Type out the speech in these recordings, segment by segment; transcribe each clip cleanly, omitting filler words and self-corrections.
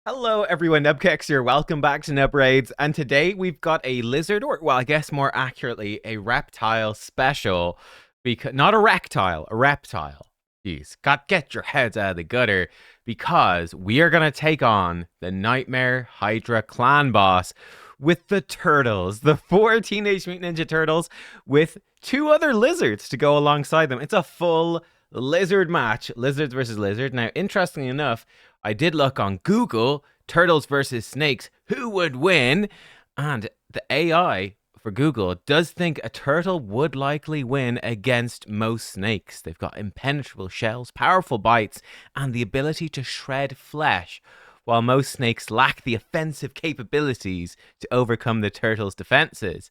Hello everyone, nubkeks here. Welcome back to Nub Raids, and today we've got a lizard, or well, I guess more accurately, a reptile special. Because not a rectile, a reptile. Jeez, get your heads out of the gutter because we are gonna take on the Nightmare Hydra clan boss with the turtles, the four Teenage Mutant Ninja Turtles, with two other lizards to go alongside them. It's a full lizard match, lizards versus lizard. Now, interestingly enough, I did look on Google, turtles versus snakes, who would win? And the AI for Google does think a turtle would likely win against most snakes. They've got impenetrable shells, powerful bites, and the ability to shred flesh, while most snakes lack the offensive capabilities to overcome the turtle's defenses.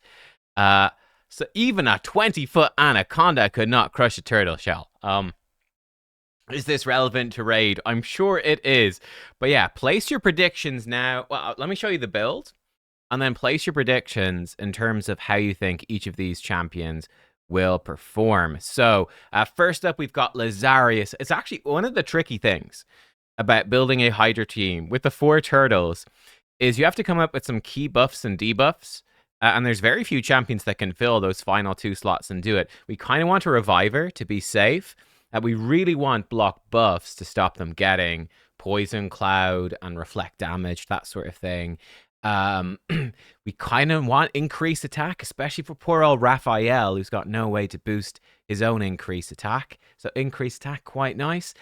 So even a 20-foot anaconda could not crush a turtle shell. Is this relevant to raid? I'm sure it is. But yeah, place your predictions now. Well, let me show you the build, and then place your predictions in terms of how you think each of these champions will perform. So first up, we've got Lazarius. It's actually one of the tricky things about building a Hydra team with the four turtles is you have to come up with some key buffs and debuffs. And there's very few champions that can fill those final two slots and do it. We kind of want a reviver to be safe. We really want block buffs to stop them getting poison cloud and reflect damage, that sort of thing. We kind of want increased attack, especially for poor old Raphael, who's got no way to boost his own increased attack. So increased attack, quite nice.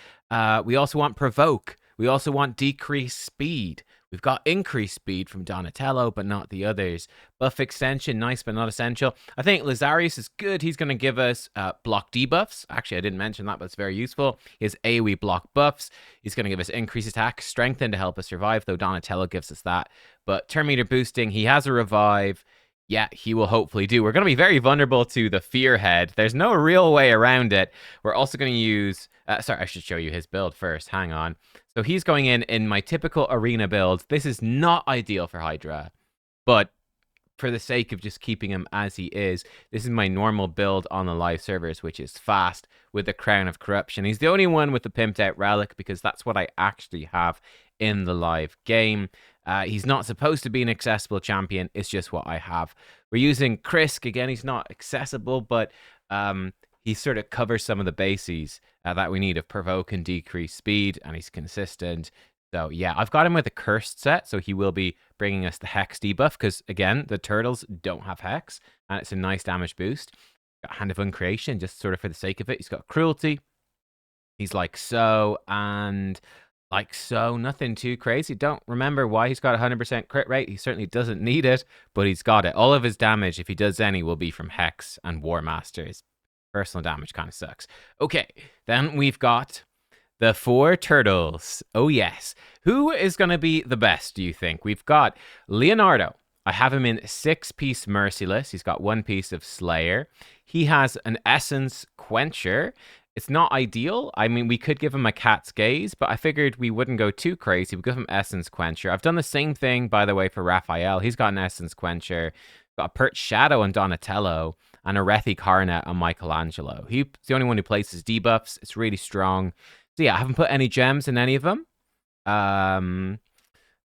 We also want provoke. We also want decreased speed. We've got increased speed from Donatello, but not the others. Buff extension, nice, but not essential. I think Lazarius is good. He's going to give us block debuffs. Actually, I didn't mention that, but it's very useful. He has AoE block buffs. He's going to give us increased attack, strengthen to help us survive, though Donatello gives us that. But turn meter boosting, he has a revive. Yeah, he will hopefully do. We're going to be very vulnerable to the Fear Head. There's no real way around it. We're also going to use... sorry, I should show you his build first. Hang on. So he's going in my typical arena build. This is not ideal for Hydra, but for the sake of just keeping him as he is, this is my normal build on the live servers, which is fast with the Crown of Corruption. He's the only one with the pimped out relic because that's what I actually have in the live game. He's not supposed to be an accessible champion. It's just what I have. We're using Krisk. Again, he's not accessible, but he sort of covers some of the bases that we need of provoke and decrease speed, and he's consistent. So yeah, I've got him with a cursed set, so he will be bringing us the Hex debuff, because again, the turtles don't have Hex, and it's a nice damage boost. Got Hand of Uncreation, just sort of for the sake of it. He's got Cruelty. He's like so, and like so, nothing too crazy. Don't remember why he's got 100% crit rate. He certainly doesn't need it, but he's got it. All of his damage, if he does any, will be from Hex and War Masters. Personal damage kind of sucks. Okay, then we've got the four turtles. Oh, yes. Who is going to be the best, do you think? We've got Leonardo. I have him in 6-piece Merciless. He's got 1 piece of Slayer. He has an Essence Quencher. It's not ideal. I mean, we could give him a Cat's Gaze, but I figured we wouldn't go too crazy. We'll give him Essence Quencher. I've done the same thing, by the way, for Raphael. He's got an Essence Quencher. Got a Perch Shadow on Donatello, and a Rethi Karna on Michelangelo. He's the only one who places debuffs. It's really strong. So yeah, I haven't put any gems in any of them. So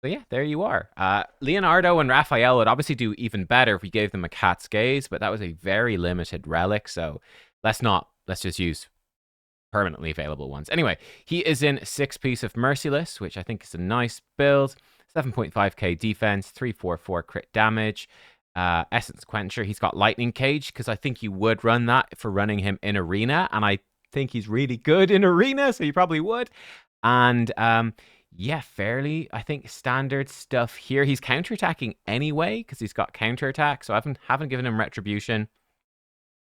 yeah, there you are. Leonardo and Raphael would obviously do even better if we gave them a Cat's Gaze, but that was a very limited relic, so let's just use permanently available ones. Anyway, he is in 6-piece of Merciless, which I think is a nice build. 7.5k defense, 344 crit damage. Essence Quencher, he's got Lightning Cage, because I think you would run that for running him in Arena, and I think he's really good in Arena, so you probably would. And yeah, fairly, I think, standard stuff here. He's counterattacking anyway, because he's got counterattack, so I haven't given him Retribution.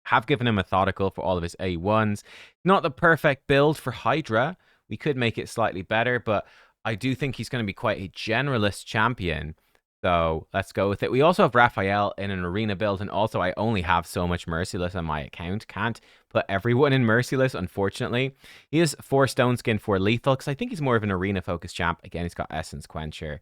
Have given him Methodical for all of his A1s. Not the perfect build for Hydra. We could make it slightly better, but I do think he's going to be quite a generalist champion. So let's go with it. We also have Raphael in an arena build, and also I only have so much Merciless on my account. Can't put everyone in Merciless, unfortunately. He has 4 Stone Skin, 4 Lethal, because I think he's more of an arena-focused champ. Again, he's got Essence Quencher.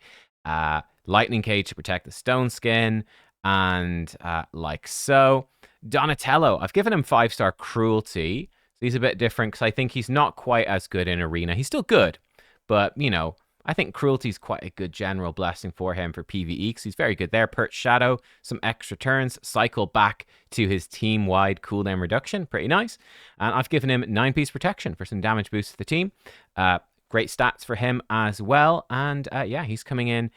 Lightning Cage to protect the Stone Skin, and like so. Donatello, I've given him 5-star Cruelty. So he's a bit different, because I think he's not quite as good in arena. He's still good, but, you know, I think Cruelty's quite a good general blessing for him for PvE because he's very good there. Perch Shadow, some extra turns, cycle back to his team-wide cooldown reduction. Pretty nice. And I've given him 9-piece protection for some damage boost to the team. Great stats for him as well. And yeah, he's coming in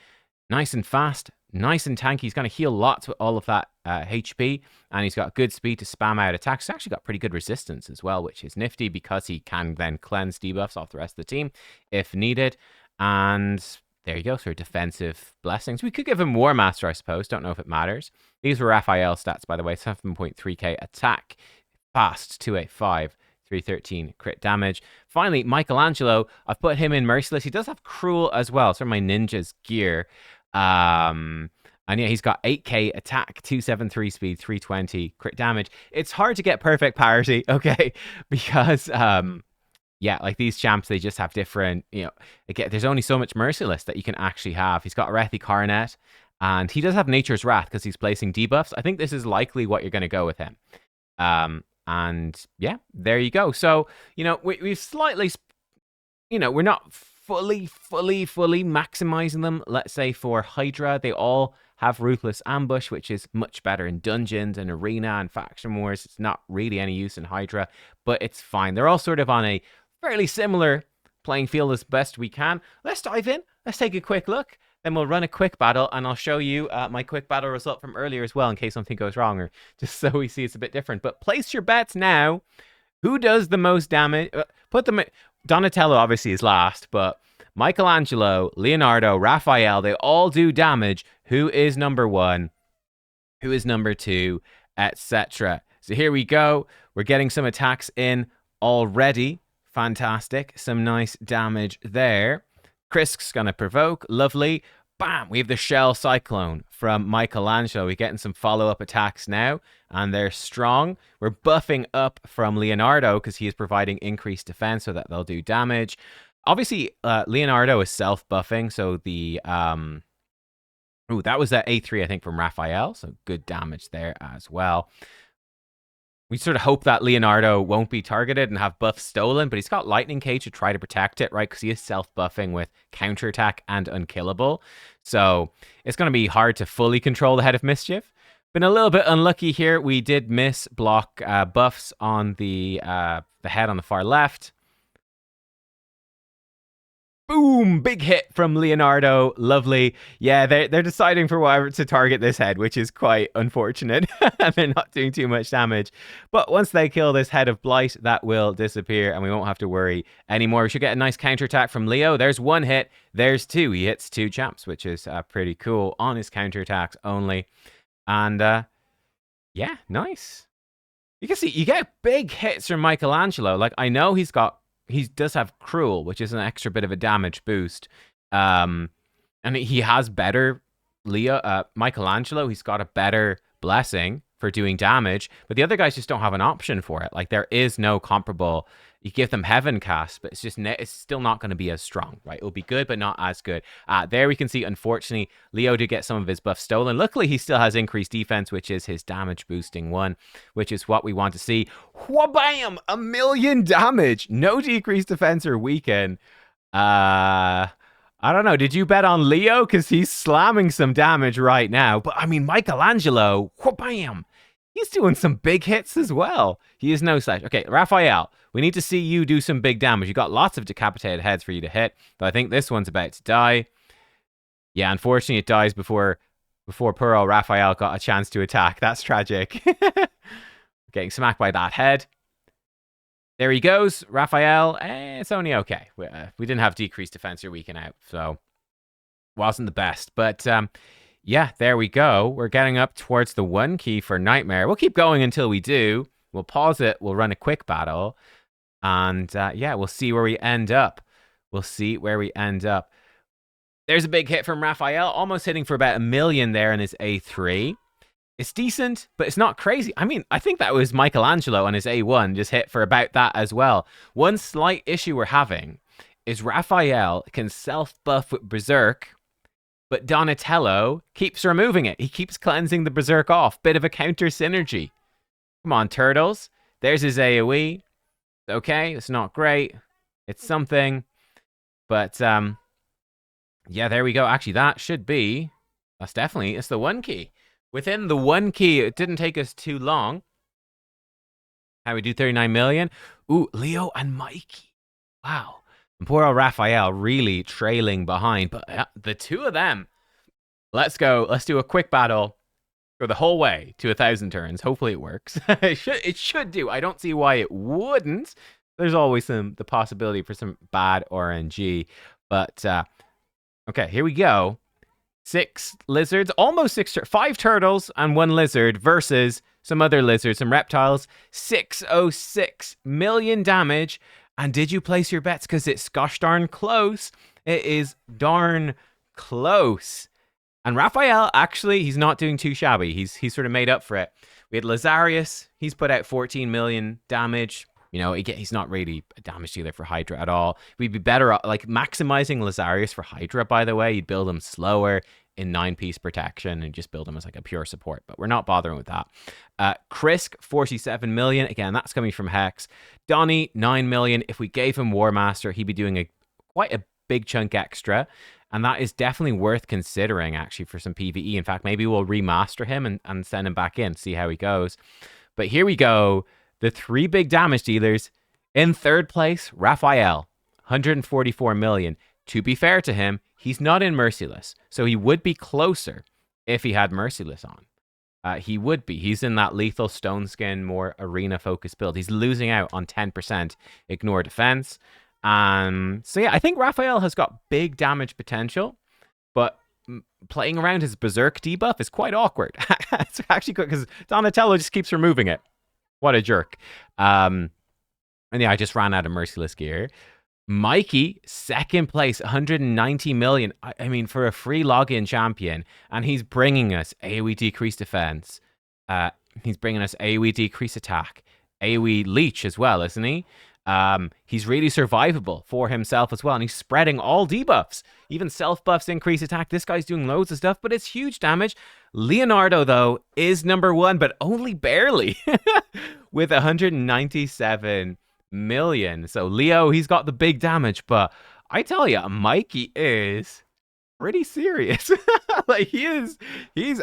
nice and fast, nice and tanky. He's going to heal lots with all of that HP, and he's got good speed to spam out attacks. He's actually got pretty good resistance as well, which is nifty because he can then cleanse debuffs off the rest of the team if needed. And there you go, so defensive blessings. We could give him War Master, I suppose. Don't know if it matters. These were Raphael stats, by the way. 7.3k attack, fast, 285. 313 crit damage. Finally, Michelangelo. I've put him in Merciless. He does have Cruel as well. So my ninja's gear. And yeah, he's got 8k attack, 273 speed, 320 crit damage. It's hard to get perfect parity, okay? Because yeah, like these champs, they just have different, again, there's only so much Merciless that you can actually have. He's got Arethi Coronet, and he does have Nature's Wrath because he's placing debuffs. I think this is likely what you're going to go with him. And yeah, there you go. So, we've slightly, we're not fully maximizing them. Let's say for Hydra, they all have Ruthless Ambush, which is much better in dungeons and arena and faction wars. It's not really any use in Hydra, but it's fine. They're all sort of on a fairly similar playing field as best we can. Let's dive in. Let's take a quick look. Then we'll run a quick battle, and I'll show you my quick battle result from earlier as well, in case something goes wrong, or just so we see it's a bit different. But place your bets now. Who does the most damage? Donatello obviously is last, but Michelangelo, Leonardo, Raphael, they all do damage. Who is number 1? Who is number 2? Etc. So here we go. We're getting some attacks in already. Fantastic. Some nice damage there. Krisk's going to provoke. Lovely. Bam! We have the Shell Cyclone from Michelangelo. We're getting some follow-up attacks now, and they're strong. We're buffing up from Leonardo because he is providing increased defense so that they'll do damage. Obviously, Leonardo is self-buffing, so the... Ooh, that was that A3, I think, from Raphael, so good damage there as well. We sort of hope that Leonardo won't be targeted and have buffs stolen, but he's got Lightning Cage to try to protect it, right? Because he is self-buffing with counterattack and unkillable. So it's going to be hard to fully control the Head of Mischief. Been a little bit unlucky here. We did miss block buffs on the head on the far left. Boom! Big hit from Leonardo. Lovely. Yeah, they're deciding for whatever to target this head, which is quite unfortunate. They're not doing too much damage. But once they kill this head of Blight, that will disappear, and we won't have to worry anymore. We should get a nice counterattack from Leo. There's 1 hit. There's 2. He hits 2 champs, which is pretty cool on his counterattacks only. And yeah, nice. You can see, you get big hits from Michelangelo. Like, I know he does have Cruel, which is an extra bit of a damage boost. And he has better Michelangelo. He's got a better blessing for doing damage, but the other guys just don't have an option for it. Like, there is no comparable. You give them Heaven Cast, but it's still not going to be as strong, right? It'll be good, but not as good. There we can see, unfortunately, Leo did get some of his buffs stolen. Luckily, he still has increased defense, which is his damage boosting one, which is what we want to see. Wha-bam! 1,000,000 damage! No decreased defense or weaken. I don't know. Did you bet on Leo? Because he's slamming some damage right now. But, I mean, Michelangelo, wha-bam! He's doing some big hits as well. He is no slouch. Okay, Raphael, we need to see you do some big damage. You got lots of decapitated heads for you to hit, but I think this one's about to die. Yeah, unfortunately, it dies before poor old Raphael got a chance to attack. That's tragic. Getting smacked by that head. There he goes. Raphael, it's only okay. We didn't have decreased defense or weaken out, so wasn't the best. But yeah, there we go. We're getting up towards the 1 key for Nightmare. We'll keep going until we do. We'll pause it. We'll run a quick battle. And yeah, we'll see where we end up. There's a big hit from Raphael, almost hitting for about 1,000,000 there in his A3. It's decent, but it's not crazy. I mean, I think that was Michelangelo on his A1 just hit for about that as well. One slight issue we're having is Raphael can self-buff with Berserk, but Donatello keeps removing it. He keeps cleansing the Berserk off. Bit of a counter synergy. Come on, Turtles. There's his AoE. Okay, it's not great. It's something. But Yeah, there we go. Actually, that should be... That's definitely... It's the 1 key. Within the 1 key, it didn't take us too long. How we do 39 million? Ooh, Leo and Mikey. Wow. And poor old Raphael really trailing behind. But the two of them... Let's go. Let's do a quick battle. Go the whole way to 1,000 turns. Hopefully it works. It should do. I don't see why it wouldn't. There's always the possibility for some bad RNG. But, okay, here we go. 6 lizards, almost 5 turtles and 1 lizard versus some other lizards, some reptiles. 606 million damage. And did you place your bets? Because it's gosh darn close. It is darn close. And Raphael, actually, he's not doing too shabby. He's sort of made up for it. We had Lazarus. He's put out 14 million damage. You know, he's not really a damage dealer for Hydra at all. We'd be better, like, maximizing Lazarus for Hydra, by the way. You'd build him slower in 9-piece protection and just build him as, like, a pure support. But we're not bothering with that. Krisk, 47 million. Again, that's coming from Hex. Donnie, 9 million. If we gave him War Master, he'd be doing quite a big chunk extra. And that is definitely worth considering, actually, for some PvE. In fact, maybe we'll remaster him and send him back in, see how he goes. But here we go. The 3 big damage dealers. In 3rd place, Raphael, 144 million. To be fair to him, he's not in Merciless. So he would be closer if he had Merciless on. He would be. He's in that lethal stone skin, more arena-focused build. He's losing out on 10% ignore defense. So yeah, I think Raphael has got big damage potential, but playing around his Berserk debuff is quite awkward. It's actually good because Donatello just keeps removing it. What a jerk. And yeah, I just ran out of Merciless gear. Mikey, 2nd place, 190 million. I mean, for a free login champion, and he's bringing us AoE decreased defense. He's bringing us AoE decreased attack, AoE leech as well, isn't he? He's really survivable for himself as well, and he's spreading all debuffs. Even self-buffs increase attack. This guy's doing loads of stuff, but it's huge damage. Leonardo, though, is number 1, but only barely, with 197 million. So Leo, he's got the big damage, but I tell you, Mikey is pretty serious. Like, he's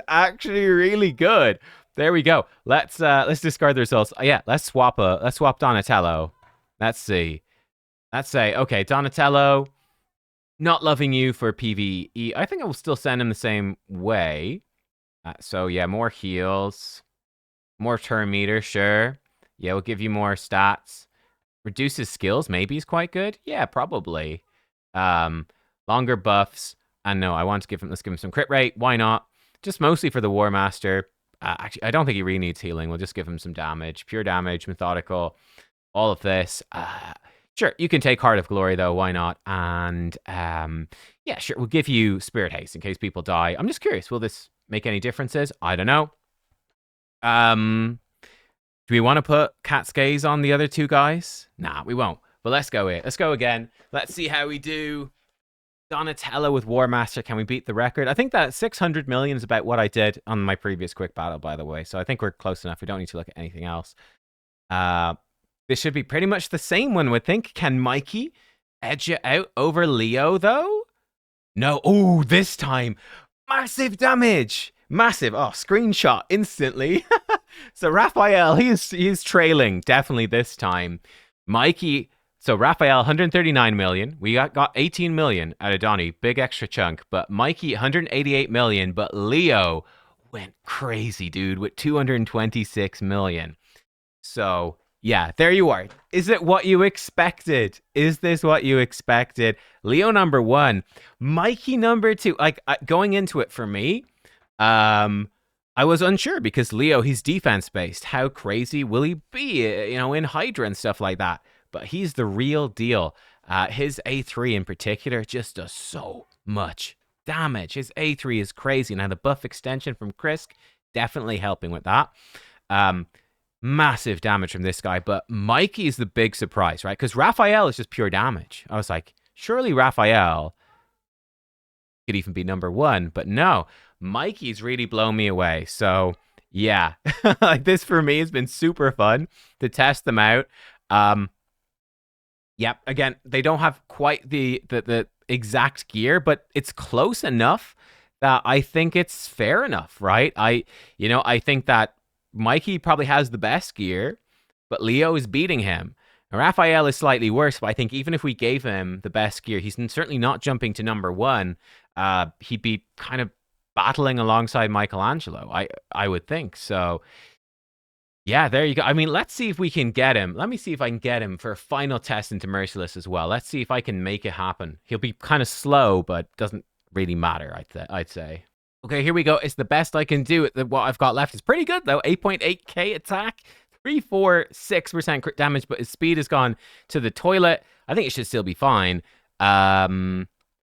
actually really good. There we go. Let's discard the results. Yeah, let's swap Donatello. Let's see. Let's say, okay, Donatello, not loving you for PvE. I think I will still send him the same way. So, yeah, more heals. More turn meter, sure. Yeah, we'll give you more stats. Reduces skills, maybe is quite good. Yeah, probably. Longer buffs. And no, let's give him some crit rate. Why not? Just mostly for the War Master. Actually, I don't think he really needs healing. We'll just give him some damage. Pure damage, methodical. All of this. Sure, you can take Heart of Glory, though. Why not? And, yeah, sure, we'll give you Spirit Haste in case people die. I'm just curious, will this make any differences? I don't know. Do we want to put Cat's Gaze on the other 2 guys? Nah, we won't. But let's go here. Let's go again. Let's see how we do. Donatello with War Master. Can we beat the record? I think that 600 million is about what I did on my previous quick battle, by the way. So I think we're close enough. We don't need to look at anything else. This should be pretty much the same one, would think. Can Mikey edge it out over Leo, though? No. Oh, this time. Massive damage. Massive. Oh, screenshot instantly. So Raphael, he's trailing definitely this time. Mikey, so Raphael, 139 million. We got 18 million out of Donnie. Big extra chunk. But Mikey, 188 million. But Leo went crazy, dude, with 226 million. So... yeah, there you are. Is it what you expected? Is this what you expected? Leo number 1, Mikey number 2. Like, going into it for me, I was unsure because Leo, he's defense based. How crazy will he be, in Hydra and stuff like that? But he's the real deal. His A3 in particular just does so much damage. His A3 is crazy. Now, the buff extension from Krisk, definitely helping with that. Massive damage from this guy, but Mikey is the big surprise, right? Because Raphael is just pure damage. I was like, surely Raphael could even be number 1, but no, Mikey's really blown me away. So yeah, like this for me has been super fun to test them out. Yep, again, they don't have quite the exact gear, but it's close enough that I think it's fair enough, right? I think that Mikey probably has the best gear, but Leo is beating him. And Raphael is slightly worse, but I think even if we gave him the best gear, he's certainly not jumping to number one. He'd be kind of battling alongside Michelangelo, I would think. So yeah, there you go. I mean, let's see if we can get him. Let me see if I can get him for a final test into Merciless as well. Let's see if I can make it happen. He'll be kind of slow, but doesn't really matter, I'd say. Okay, here we go. It's the best I can do. What I've got left is pretty good, though. 8.8k attack, 346% damage, but his speed has gone to the toilet. I think it should still be fine.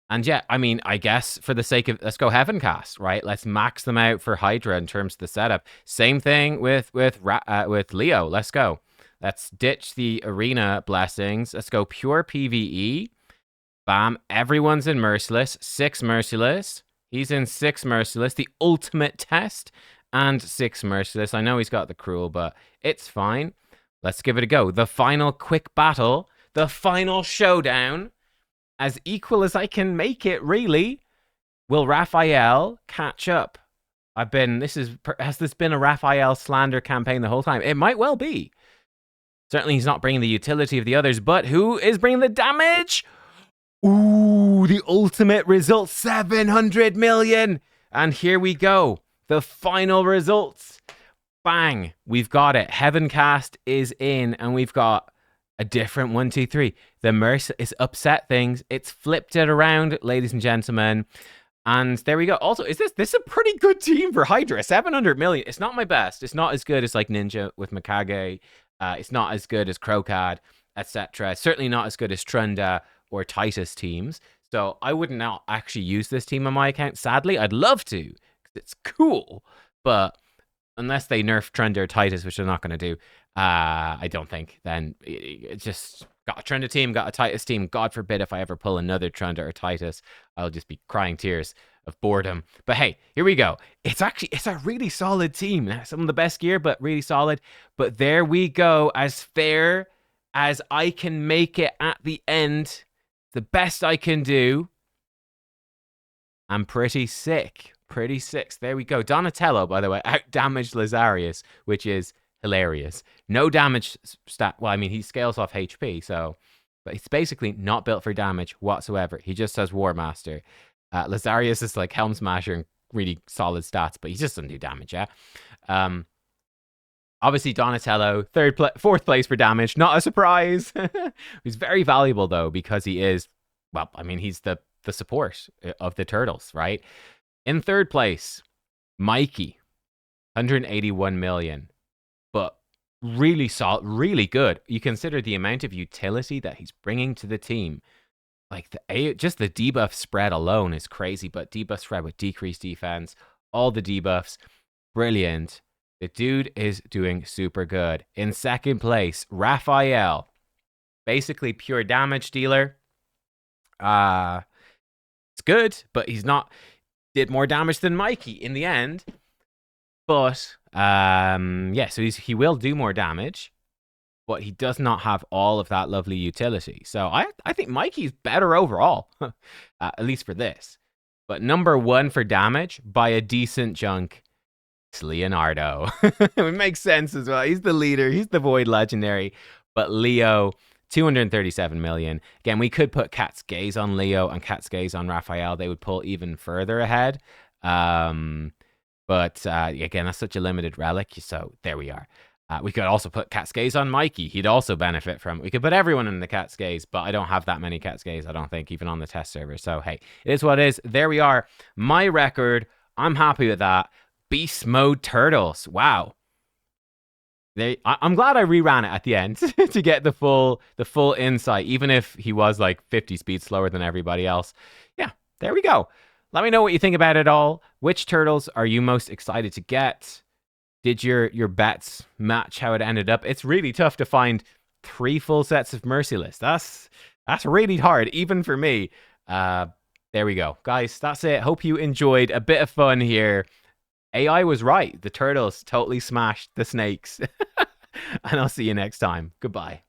And yeah, I mean, I guess for the sake of, let's go Heaven Cast, right? Let's max them out for Hydra in terms of the setup. Same thing with Leo. Let's go. Let's ditch the arena blessings. Let's go pure PvE. Bam. Everyone's in Merciless. 6 Merciless. He's in 6 Merciless. The ultimate test and 6 Merciless. I know he's got the cruel, but it's fine. Let's give it a go. The final quick battle. The final showdown. As equal as I can make it, really. Will Raphael catch up? Has this been a Raphael slander campaign the whole time? It might well be. Certainly he's not bringing the utility of the others, but who is bringing the damage? Ooh, the ultimate result, 700 million. And here we go. The final results. Bang. We've got it. Heaven Cast is in, and we've got a different 1, 2, 3. The Mercy is upset things. It's flipped it around, ladies and gentlemen. And there we go. Also, is this a pretty good team for Hydra? 700 million. It's not my best. It's not as good as like Ninja with Mikage. It's not as good as Krokad, etc. Certainly not as good as Trunda or Titus teams. So I would not actually use this team on my account. Sadly, I'd love to, because it's cool. But unless they nerf Trunda or Titus, which they're not going to do, I don't think, then it just got a Trunda team, got a Titus team. God forbid if I ever pull another Trunda or Titus, I'll just be crying tears of boredom. But hey, here we go. It's a really solid team. Some of the best gear, but really solid. But there we go. As fair as I can make it at the end, the best I can do. I'm pretty sick. Pretty sick. There we go. Donatello, by the way, out-damaged Lazarius, which is hilarious. No damage stat. Well, I mean, he scales off HP, but he's basically not built for damage whatsoever. He just has War Master. Lazarius is like Helm Smasher and really solid stats, but he just doesn't do damage, yeah? Obviously, Donatello, 4th place for damage. Not a surprise. He's very valuable, though, because he is, well, I mean, he's the support of the Turtles, right? In 3rd place, Mikey, 181 million. But really solid, really good. You consider the amount of utility that he's bringing to the team. Like, just the debuff spread alone is crazy, but debuff spread with decreased defense, all the debuffs, brilliant. The dude is doing super good. In 2nd place, Raphael, basically pure damage dealer. It's good, but he's not, did more damage than Mikey in the end. But yeah, so he will do more damage, but he does not have all of that lovely utility. So I think Mikey's better overall, at least for this. But number 1 for damage by a decent chunk, it's Leonardo. It makes sense as well. He's the leader. He's the Void Legendary. But Leo, 237 million. Again, we could put Cat's Gaze on Leo and Cat's Gaze on Raphael. They would pull even further ahead. But again, that's such a limited relic. So there we are. We could also put Cat's Gaze on Mikey. He'd also benefit from it. We could put everyone in the Cat's Gaze, but I don't have that many Cat's Gaze, I don't think, even on the test server. So hey, it is what it is. There we are. My record. I'm happy with that. Beast Mode Turtles. Wow. I'm glad I reran it at the end to get the full insight, even if he was like 50 speed slower than everybody else. Yeah, there we go. Let me know what you think about it all. Which turtles are you most excited to get? Did your bets match how it ended up? It's really tough to find 3 full sets of Merciless. That's really hard, even for me. There we go. Guys, that's it. Hope you enjoyed a bit of fun here. AI was right. The turtles totally smashed the snakes. And I'll see you next time. Goodbye.